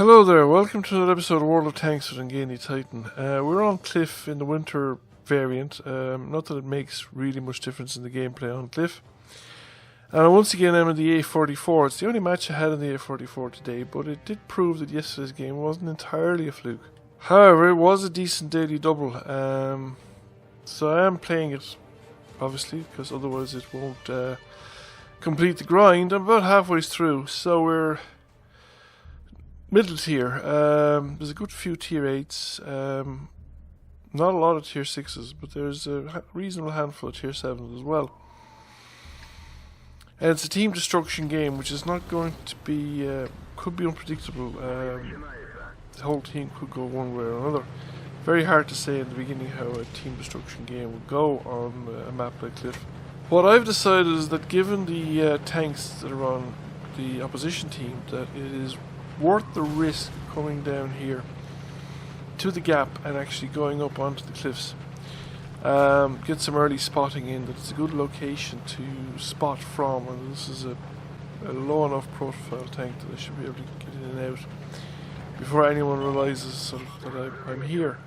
Hello there, welcome to another episode of World of Tanks with Ungainly Titan. We're on Cliff in the winter variant, not that it makes really much difference in the gameplay on Cliff. And once again I'm in the A44. It's the only match I had in the A44 today, but it did prove that yesterday's game wasn't entirely a fluke. However, it was a decent daily double, so I am playing it, obviously, because otherwise it won't complete the grind. I'm about halfway through, so we're middle tier. There's a good few tier 8s, not a lot of tier 6s, but there's a reasonable handful of tier 7s as well. And it's a team destruction game, which is not going to be, could be unpredictable. The whole team could go one way or another. Very hard to say in the beginning how a team destruction game would go on a map like Cliff. What I've decided is that given the tanks that are on the opposition team, that it is worth the risk of coming down here to the gap and actually going up onto the cliffs. Get some early spotting in. That it's a good location to spot from, and this is a low enough profile tank that I should be able to get in and out before anyone realises sort of that I'm here.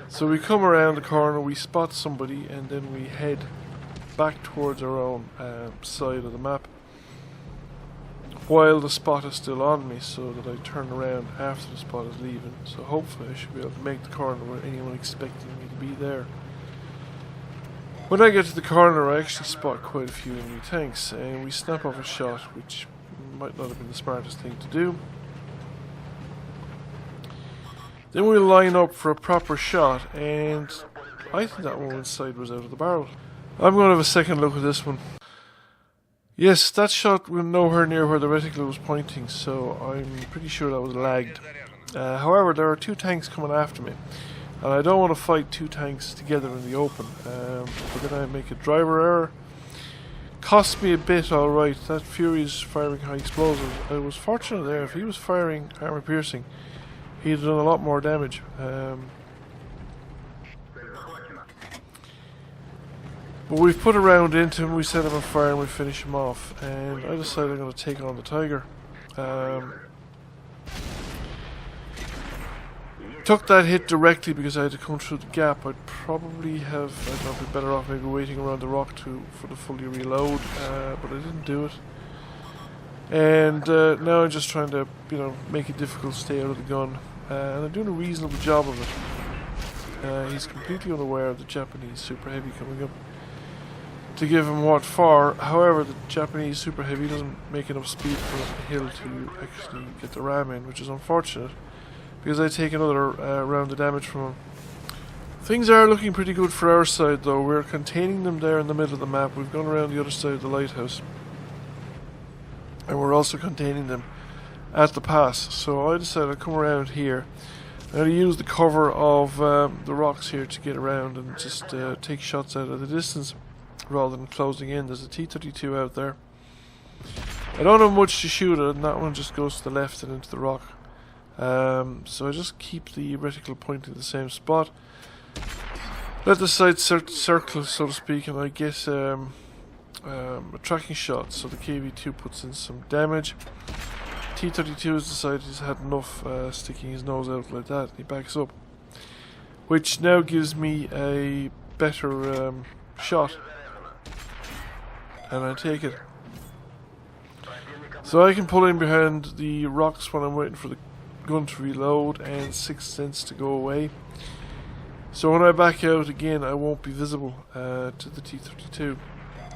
So we come around the corner, we spot somebody, and then we head back towards our own side of the map while the spot is still on me, so that I turn around after the spot is leaving. So hopefully I should be able to make the corner without anyone expecting me to be there. When I get to the corner, I actually spot quite a few enemy tanks, and we snap off a shot, which might not have been the smartest thing to do. Then we'll line up for a proper shot, and I think that one inside was out of the barrel. I'm going to have a second look at this one. Yes, that shot went nowhere near where the reticle was pointing, so I'm pretty sure that was lagged. However, there are two tanks coming after me, and I don't want to fight two tanks together in the open. But then I make a driver error. Cost me a bit, alright. That Fury's firing high explosives. I was fortunate there. If he was firing armor piercing, he'd have done a lot more damage. But we've put a round into him, we set him on fire and we finish him off. And I decided I'm going to take on the Tiger. Took that hit directly because I had to come through the gap. I'd probably have, I'd not be better off maybe waiting around the rock for the fully reload, but I didn't do it. And now I'm just trying to, make it difficult to stay out of the gun. And I'm doing a reasonable job of it. He's completely unaware of the Japanese super heavy coming up to give him what for. However, the Japanese super heavy doesn't make enough speed for the hill to actually get the ram in, which is unfortunate because I take another round of damage from him. Things are looking pretty good for our side though. We're containing them there in the middle of the map. We've gone around the other side of the lighthouse, and we're also containing them at the pass. So I decided to come around here. I'm going to use the cover of the rocks here to get around and just take shots out of the distance rather than closing in. There's a T-32 out there. I don't have much to shoot at, and that one just goes to the left and into the rock. So I just keep the reticle pointing the same spot. Let the sight circle, so to speak, and I get a tracking shot, so the KV-2 puts in some damage. T-32 has decided he's had enough sticking his nose out like that, and he backs up, which now gives me a better shot, and I take it. So I can pull in behind the rocks when I'm waiting for the gun to reload and 6 cents to go away. So when I back out again, I won't be visible to the T-32.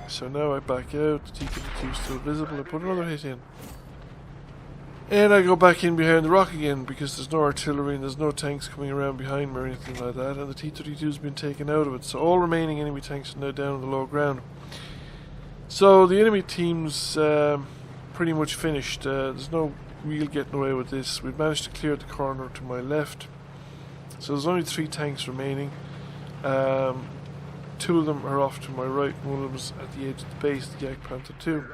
So now I back out, the T-32 is still visible, I put another hit in. And I go back in behind the rock again because there's no artillery and there's no tanks coming around behind me or anything like that, and the T-32's been taken out of it. So all remaining enemy tanks are now down on the low ground. So the enemy team's pretty much finished. There's no real getting away with this. We've managed to clear the corner to my left. So there's only 3 tanks remaining. 2 of them are off to my right, and one of them is at the edge of the base, the Yak Panther 2.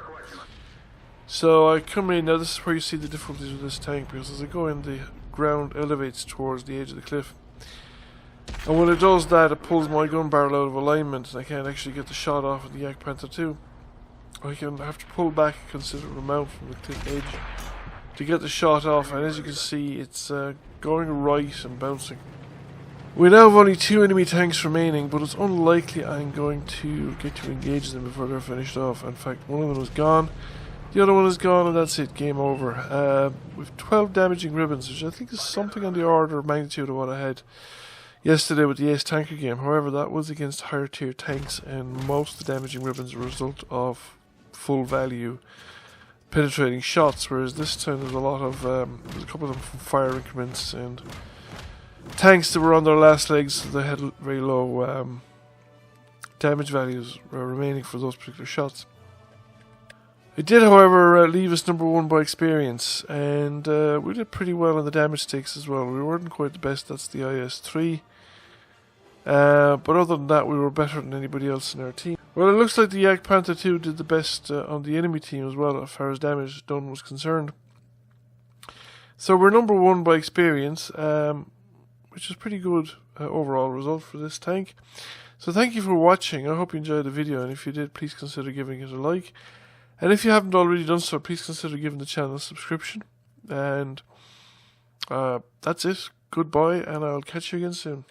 So I come in, now this is where you see the difficulties with this tank, because as I go in, the ground elevates towards the edge of the cliff. And when it does that, it pulls my gun barrel out of alignment, and I can't actually get the shot off of the Yak Panther 2. I can have to pull back a considerable amount from the cliff edge to get the shot off, and as you can see, it's going right and bouncing. We now have only 2 enemy tanks remaining, but it's unlikely I'm going to get to engage them before they're finished off. In fact, one of them is gone, the other one is gone, and that's it, game over. With 12 damaging ribbons, which I think is something on the order of magnitude of what I had yesterday with the Ace Tanker game. However, that was against higher tier tanks, and most of the damaging ribbons are a result of full value penetrating shots, whereas this time there's a lot of, there's a couple of them from fire increments and tanks that were on their last legs, so they had very low damage values remaining for those particular shots. It did, however, leave us number 1 by experience, and we did pretty well on the damage stakes as well. We weren't quite the best, that's the IS-3, but other than that we were better than anybody else in our team. Well, it looks like the Yak Panther 2 did the best on the enemy team as well, as far as damage done was concerned. So we're number 1 by experience, which is pretty good overall result for this tank. So thank you for watching. I hope you enjoyed the video, and if you did, please consider giving it a like. And if you haven't already done so, please consider giving the channel a subscription. And that's it. Goodbye, and I'll catch you again soon.